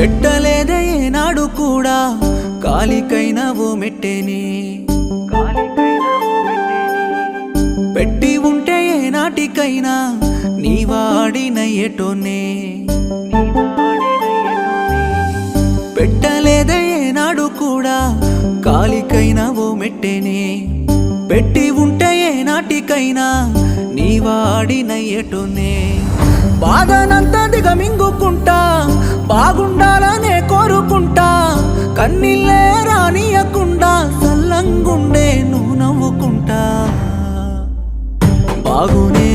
పెట్టలేదే ఏనాడు కూడా కాలికైనా ఓ మెట్టేనే పెట్టి ఉంటే ఏనాటికైనా నీ వాడినయ్యేటోనే పెట్టలేదే ఏనాడు కూడా కాలికైనా ఓ మెట్టేనే పెట్టి ఉంటే ఏనాటికైనా నీ వాడినయ్యేటోనే బాధనంతా దిగమింగుకుంటా బాగుండాలనే కోరుకుంటా కన్నీళ్ళే రానియకుండా సల్లంగుండే నువ్వు నవ్వుకుంటా బాగునే